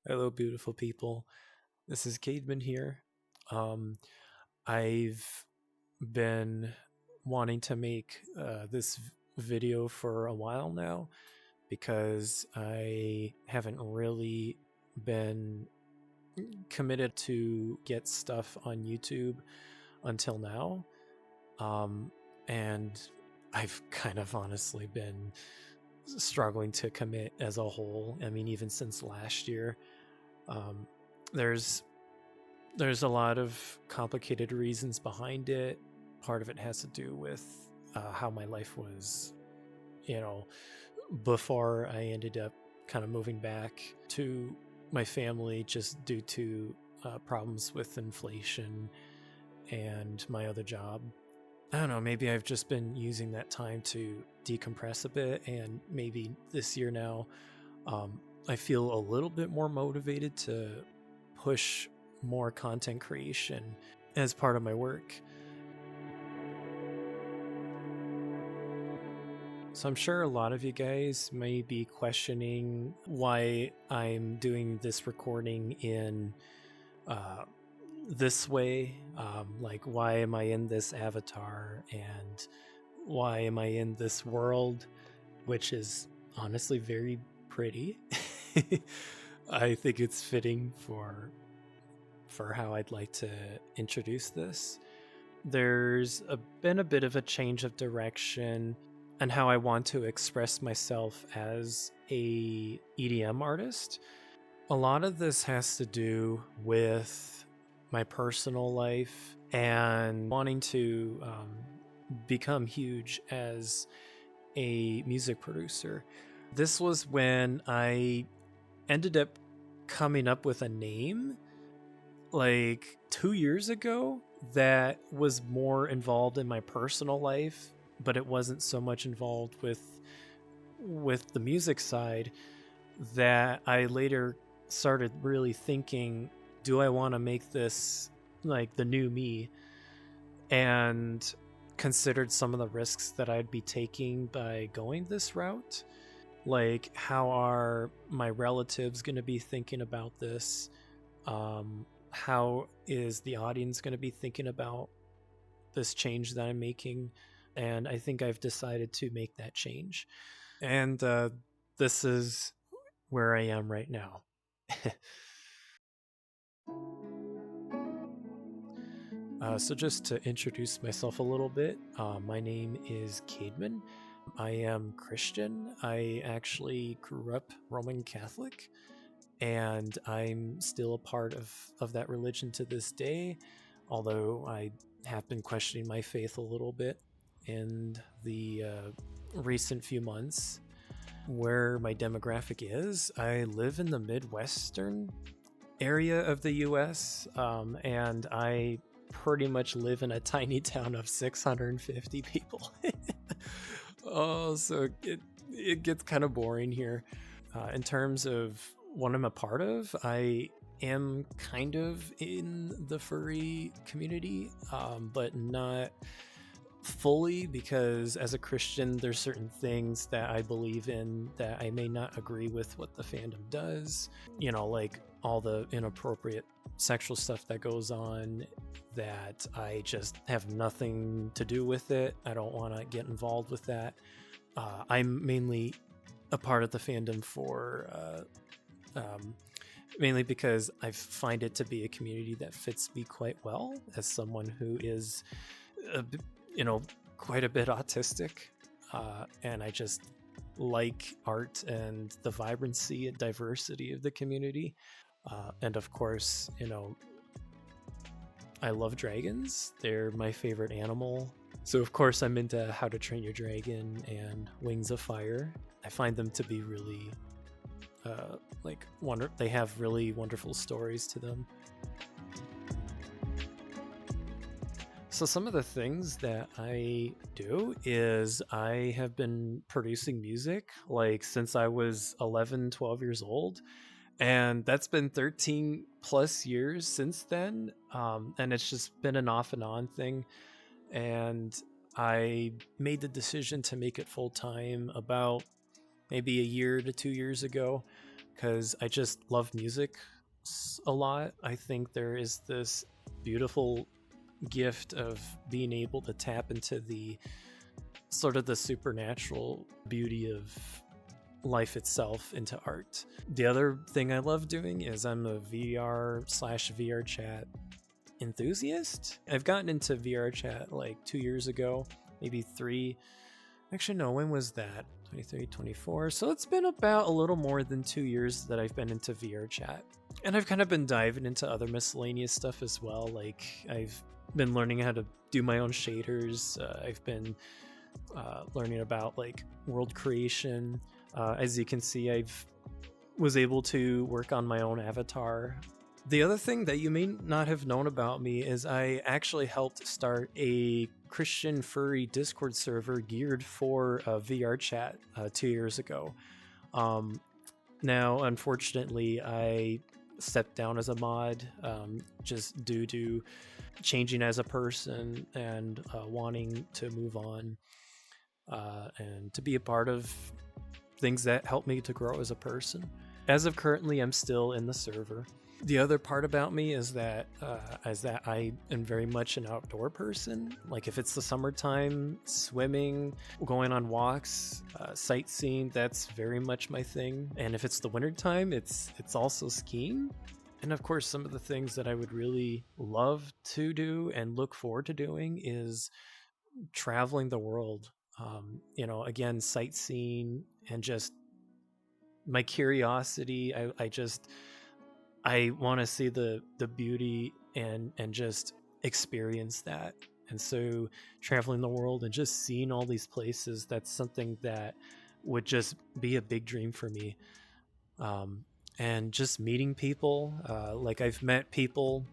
Hello, beautiful people. This is Cademan here. Um, I've been wanting to make this video for a while now because I haven't really been committed to get stuff on YouTube until now. And I've kind of honestly been struggling to commit as a whole. I mean, even since last year. Um, there's a lot of complicated reasons behind it. Part of it has to do with how my life was, before I ended up kind of moving back to my family just due to problems with inflation and my other job. I don't know, maybe I've just been using that time to decompress a bit, and maybe this year now I feel a little bit more motivated to push more content creation as part of my work. So I'm sure a lot of you guys may be questioning why I'm doing this recording in this way. Like, why am I in this avatar, and why am I in this world, which is honestly very pretty. I think it's fitting for how I'd like to introduce this. There's been a bit of a change of direction and how I want to express myself as a EDM artist. A lot of this has to do with my personal life and wanting to become huge as a music producer. This was when I ended up coming up with a name like 2 years ago that was more involved in my personal life, but it wasn't so much involved with the music side, that I later started really thinking, do I want to make this like the new me? And considered some of the risks that I'd be taking by going this route. Like, how are my relatives going to be thinking about this? How is the audience going to be thinking about this change that I'm making? And I think I've decided to make that change. And this is where I am right now. So just to introduce myself a little bit, my name is Cademan. I am Christian. I actually grew up Roman Catholic, and I'm still a part of that religion to this day, although I have been questioning my faith a little bit in the recent few months. Where my demographic is, I live in the Midwestern area of the US, and I pretty much live in a tiny town of 650 people. Oh, so it gets kind of boring here. In terms of what I'm a part of, I am kind of in the furry community, but not fully, because as a Christian, there's certain things that I believe in that I may not agree with what the fandom does. Like all the inappropriate sexual stuff that goes on, that I just have nothing to do with it. I don't want to get involved with that. I'm mainly a part of the fandom for mainly because I find it to be a community that fits me quite well as someone who is quite a bit autistic, and I just like art and the vibrancy and diversity of the community. And of course, I love dragons. They're my favorite animal. So of course I'm into How to Train Your Dragon and Wings of Fire. I find them to be really they have really wonderful stories to them. So some of the things that I do is I have been producing music like since I was 11, 12 years old. And that's been 13 plus years since then. And it's just been an off and on thing. And I made the decision to make it full time about maybe a year to 2 years ago, because I just love music a lot. I think there is this beautiful gift of being able to tap into the sort of the supernatural beauty of life itself into art. The other thing I love doing is I'm a VR/VR chat enthusiast. I've gotten into VR chat like 2 years ago, maybe 3. Actually, no, when was that? 23, 24. So it's been about a little more than 2 years that I've been into VR chat. And I've kind of been diving into other miscellaneous stuff as well. Like I've been learning how to do my own shaders. I've been learning about like world creation. As you can see, I've was able to work on my own avatar. The other thing that you may not have known about me is I actually helped start a Christian furry Discord server geared for VR chat 2 years ago. Now, unfortunately, I stepped down as a mod just due to changing as a person and wanting to move on and to be a part of things that help me to grow as a person. As of currently, I'm still in the server. The other part about me is that I am very much an outdoor person. Like if it's the summertime, swimming, going on walks, sightseeing, that's very much my thing. And if it's the wintertime, it's also skiing. And of course, some of the things that I would really love to do and look forward to doing is traveling the world. Again, sightseeing and just my curiosity. I want to see the beauty and just experience that. And so traveling the world and just seeing all these places, that's something that would just be a big dream for me. And just meeting people, like I've met people.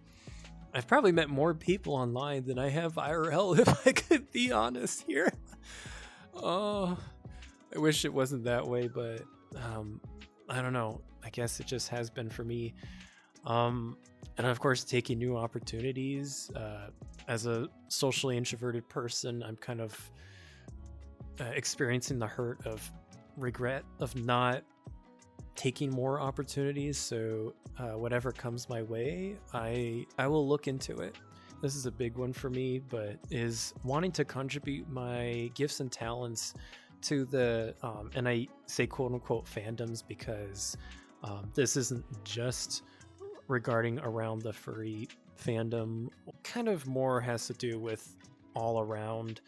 I've probably met more people online than I have IRL, if I could be honest here. Oh, I wish it wasn't that way, but I don't know. I guess it just has been for me. And of course, taking new opportunities. As a socially introverted person, I'm kind of experiencing the hurt of regret of not taking more opportunities. So whatever comes my way, I will look into it. This is a big one for me, but is wanting to contribute my gifts and talents to the and I say quote unquote fandoms because this isn't just regarding around the furry fandom, kind of more has to do with all around.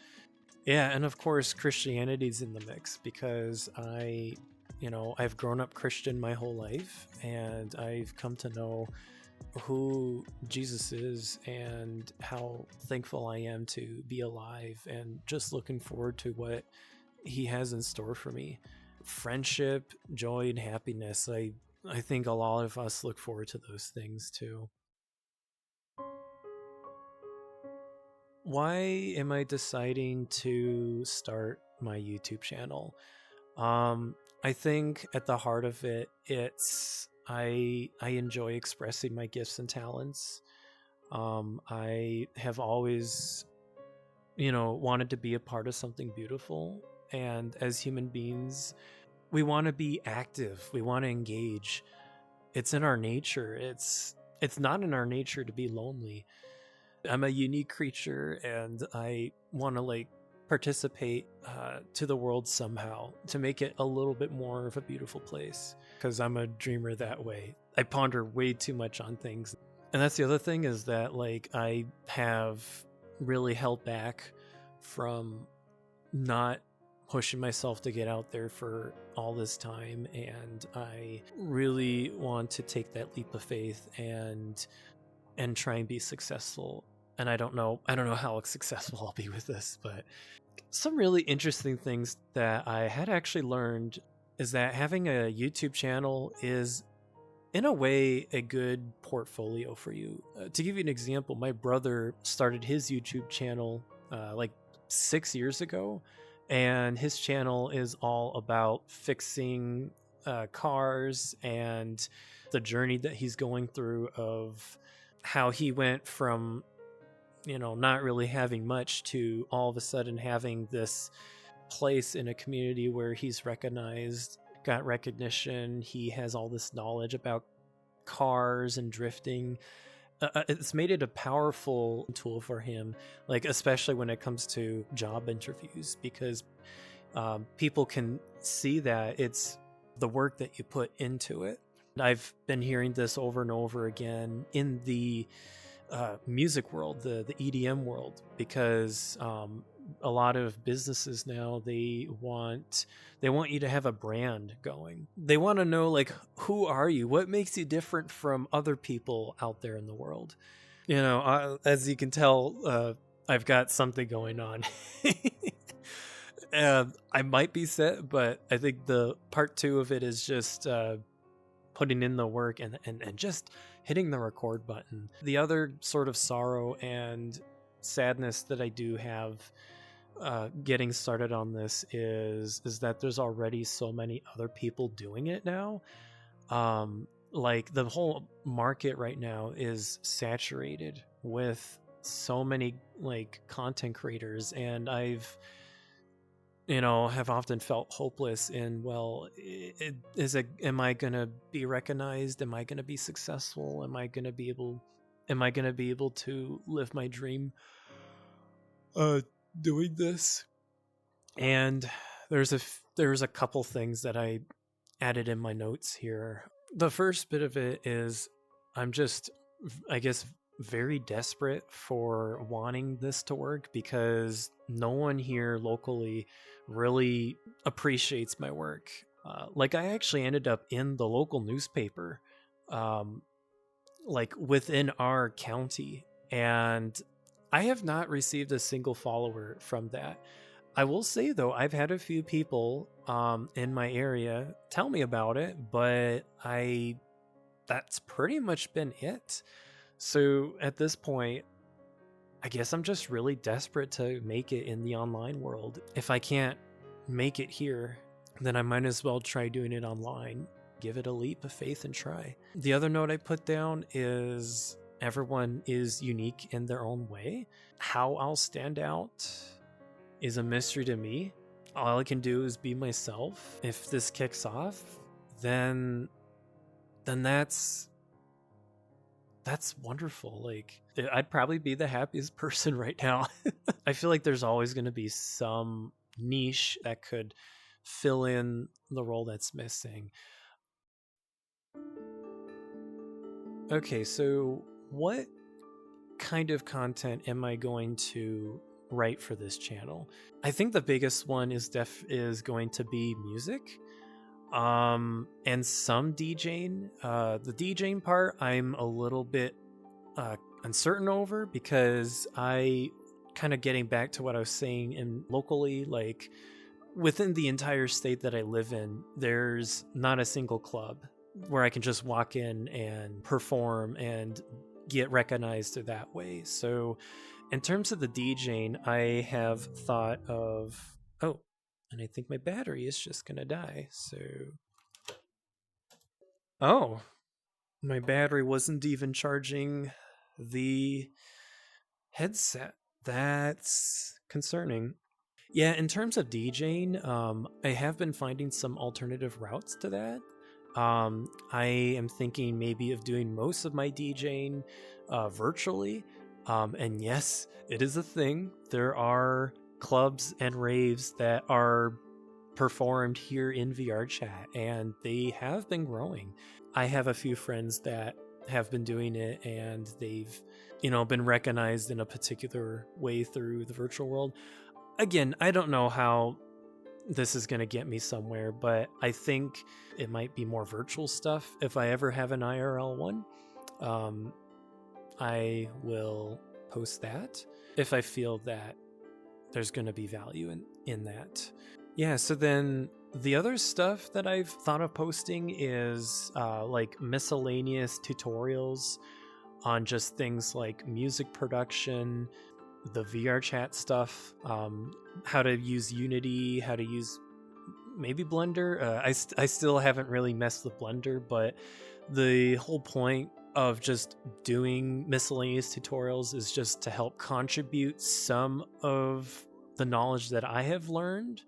Yeah, and of course Christianity's in the mix because I've grown up Christian my whole life and I've come to know who Jesus is and how thankful I am to be alive and just looking forward to what he has in store for me. Friendship, joy, and happiness. I think a lot of us look forward to those things too. Why am I deciding to start my YouTube channel? I think at the heart of it, it's I enjoy expressing my gifts and talents. I have always, wanted to be a part of something beautiful. And as human beings, we want to be active. We want to engage. It's in our nature. It's not in our nature to be lonely. I'm a unique creature, and I want to participate to the world somehow to make it a little bit more of a beautiful place. Because I'm a dreamer that way. I ponder way too much on things, and that's the other thing is that I have really held back from not pushing myself to get out there for all this time, and I really want to take that leap of faith and try and be successful. And I don't know how successful I'll be with this, but some really interesting things that I had actually learned is that having a YouTube channel is in a way a good portfolio for you. To give you an example, my brother started his YouTube channel 6 years ago, and his channel is all about fixing cars and the journey that he's going through of how he went from not really having much to all of a sudden having this place in a community where he's recognized got recognition. He has all this knowledge about cars and drifting. It's made it a powerful tool for him, like especially when it comes to job interviews, because people can see that it's the work that you put into it. I've been hearing this over and over again in the music world, the EDM world, because a lot of businesses now, they want you to have a brand going. They want to know, like, who are you? What makes you different from other people out there in the world? You know, as you can tell, I've got something going on. I might be set, but I think the part 2 of it is just putting in the work and just hitting the record button. The other sort of sorrow and sadness that I do have getting started on this is that there's already so many other people doing it now. Like the whole market right now is saturated with so many like content creators, and I've have often felt hopeless in, well, am I going to be recognized? Am I going to be successful? Am I going to be able to live my dream doing this? And there's a couple things that I added in my notes here. The first bit of it is I'm just, I guess, very desperate for wanting this to work, because no one here locally really appreciates my work. Like I actually ended up in the local newspaper, like within our county, and I have not received a single follower from that. I will say though, I've had a few people in my area tell me about it, but that's pretty much been it. So at this point, I guess I'm just really desperate to make it in the online world. If I can't make it here, then I might as well try doing it online. Give it a leap of faith and try. The other note I put down is everyone is unique in their own way. How I'll stand out is a mystery to me. All I can do is be myself. If this kicks off, then that's wonderful. Like, I'd probably be the happiest person right now. I feel like there's always going to be some niche that could fill in the role that's missing. Okay, so what kind of content am I going to write for this channel? I think the biggest one is going to be music. And some DJing. The DJing part I'm a little bit uncertain over, because I kind of, getting back to what I was saying, in locally, like within the entire state that I live in, there's not a single club where I can just walk in and perform and get recognized that way. So in terms of the DJing, I have thought of, oh, and I think my battery is just gonna die. So, oh, my battery wasn't even charging the headset. That's concerning. Yeah, in terms of DJing, I have been finding some alternative routes to that. I am thinking maybe of doing most of my DJing virtually. And yes, it is a thing. There are clubs and raves that are performed here in VR chat, and they have been growing. I have a few friends that have been doing it, and they've been recognized in a particular way through the virtual world. Again, I don't know how this is going to get me somewhere, but I think it might be more virtual stuff. If I ever have an IRL one, I will post that if I feel that there's going to be value in that. Yeah, so then the other stuff that I've thought of posting is like miscellaneous tutorials on just things like music production, the VR chat stuff, how to use Unity, how to use maybe Blender. I still haven't really messed with Blender, but the whole point of just doing miscellaneous tutorials is just to help contribute some of the knowledge that I have learned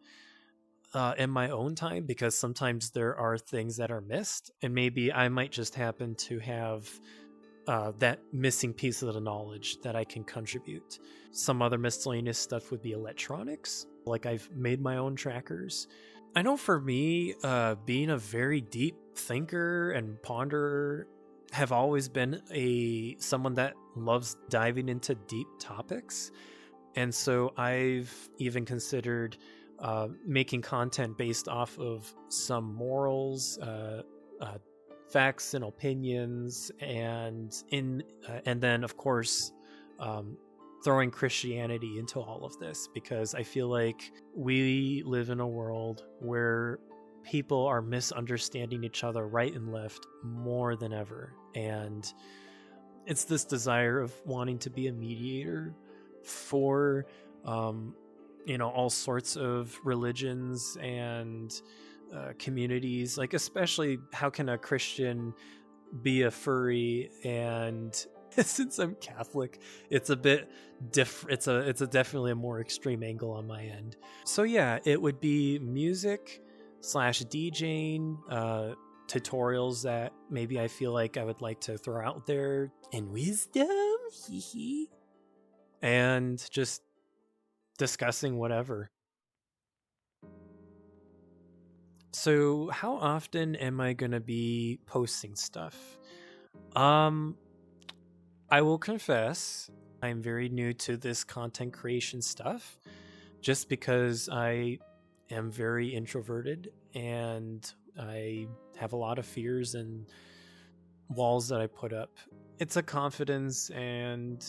in my own time, because sometimes there are things that are missed, and maybe I might just happen to have that missing piece of the knowledge that I can contribute. Some other miscellaneous stuff would be electronics. Like, I've made my own trackers. I know for me, being a very deep thinker and ponderer, have always been someone that loves diving into deep topics. And so I've even considered making content based off of some morals, facts and opinions, and then of course throwing Christianity into all of this, because I feel like we live in a world where people are misunderstanding each other right and left more than ever, and it's this desire of wanting to be a mediator for all sorts of religions and communities. Like, especially, how can a Christian be a furry? And since I'm Catholic, it's a bit different. It's a definitely a more extreme angle on my end. So yeah, it would be music / DJing, tutorials that maybe I feel like I would like to throw out there, and wisdom, and just discussing whatever. So how often am I going to be posting stuff? I will confess, I'm very new to this content creation stuff, just because I am very introverted and I have a lot of fears and walls that I put up. It's a confidence and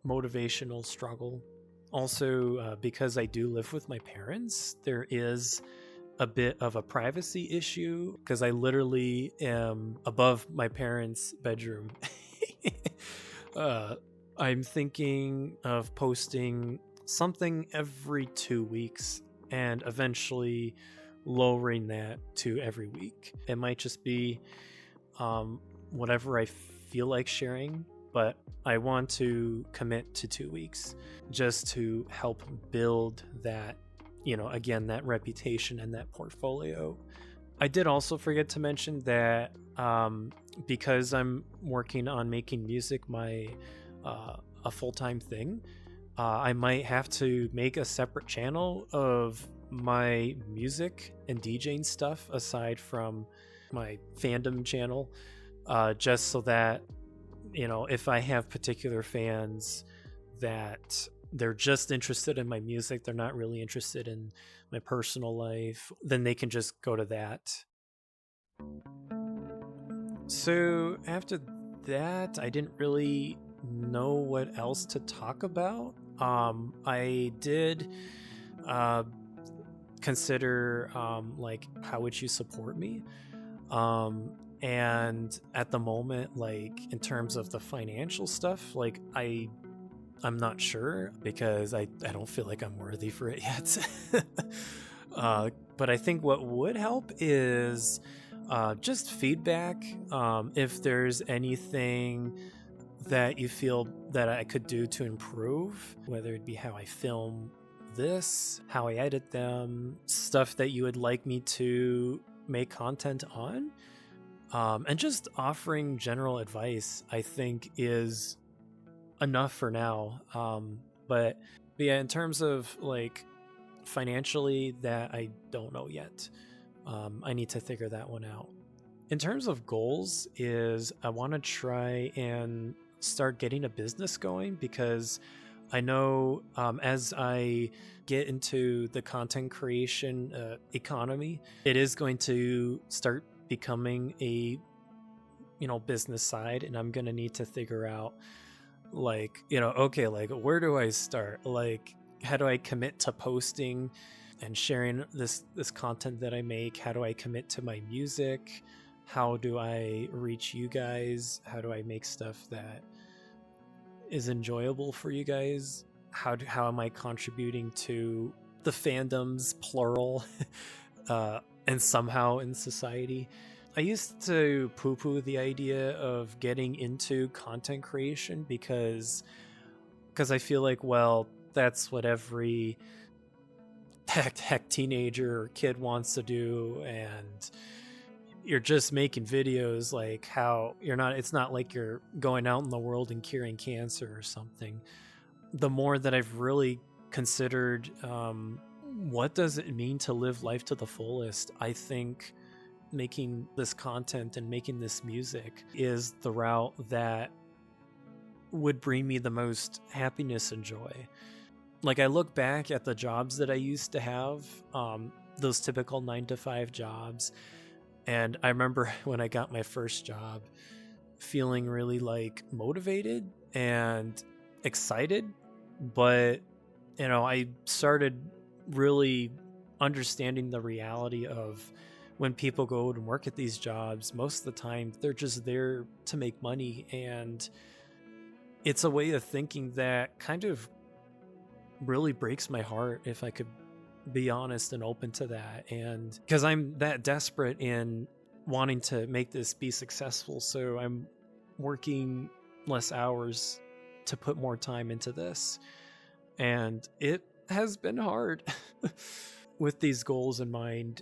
motivational struggle. Also, because I do live with my parents, there is a bit of a privacy issue, because I literally am above my parents' bedroom. I'm thinking of posting something every 2 weeks, and eventually lowering that to every week. It might just be whatever I feel like sharing, but I want to commit to 2 weeks just to help build that, again, that reputation and that portfolio. I did also forget to mention that because I'm working on making music a full-time thing, I might have to make a separate channel of my music and DJing stuff aside from my fandom channel, just so that, if I have particular fans that they're just interested in my music, they're not really interested in my personal life, then they can just go to that. So after that, I didn't really know what else to talk about. I did consider like, how would you support me? And at the moment, like, in terms of the financial stuff, like, I'm not sure, because I don't feel like I'm worthy for it yet. But I think what would help is just feedback. If there's anything that you feel that I could do to improve, whether it be how I film this, how I edit them, stuff that you would like me to make content on, and just offering general advice, I think, is enough for now. But yeah, in terms of like financially, that I don't know yet. I need to figure that one out. In terms of goals, is I want to try and start getting a business going, because I know as I get into the content creation economy, it is going to start becoming a business side, and I'm going to need to figure out, like, okay, like, where do I start? Like, how do I commit to posting and sharing this content that I make? How do I commit to my music? How do I reach you guys? How do I make stuff that is enjoyable for you guys? How am I contributing to the fandoms, plural, and somehow in society? I used to poo-poo the idea of getting into content creation because I feel like, well, that's what every heck teenager or kid wants to do, and you're just making videos like how it's not like you're going out in the world and curing cancer or something. The more that I've really considered what does it mean to live life to the fullest, I think making this content and making this music is the route that would bring me the most happiness and joy. Like, I look back at the jobs that I used to have, those typical 9-to-5 jobs, and I remember when I got my first job feeling really like motivated and excited, but I started really understanding the reality of when people go and work at these jobs, most of the time they're just there to make money, and it's a way of thinking that kind of really breaks my heart, if I could be honest and open to that. And because I'm that desperate in wanting to make this be successful, so I'm working less hours to put more time into this, and it has been hard. With these goals in mind,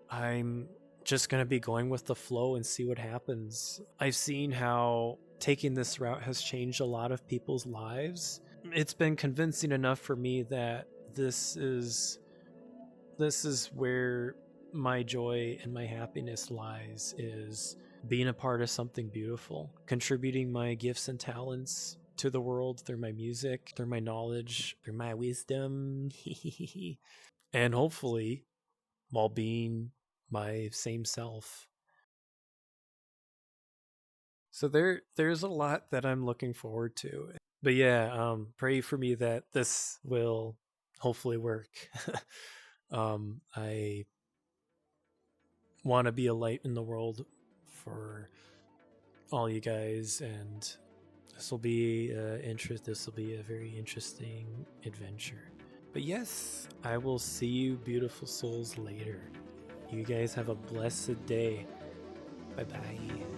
I'm just going to be going with the flow and see what happens. I've seen how taking this route has changed a lot of people's lives. It's been convincing enough for me that this is where my joy and my happiness lies, is being a part of something beautiful, contributing my gifts and talents to the world through my music, through my knowledge, through my wisdom, and hopefully while being my same self. So there's a lot that I'm looking forward to. But yeah, pray for me that this will hopefully work. I want to be a light in the world for all you guys, and this will be a very interesting adventure. But yes, I will see you beautiful souls later. You guys have a blessed day. Bye bye.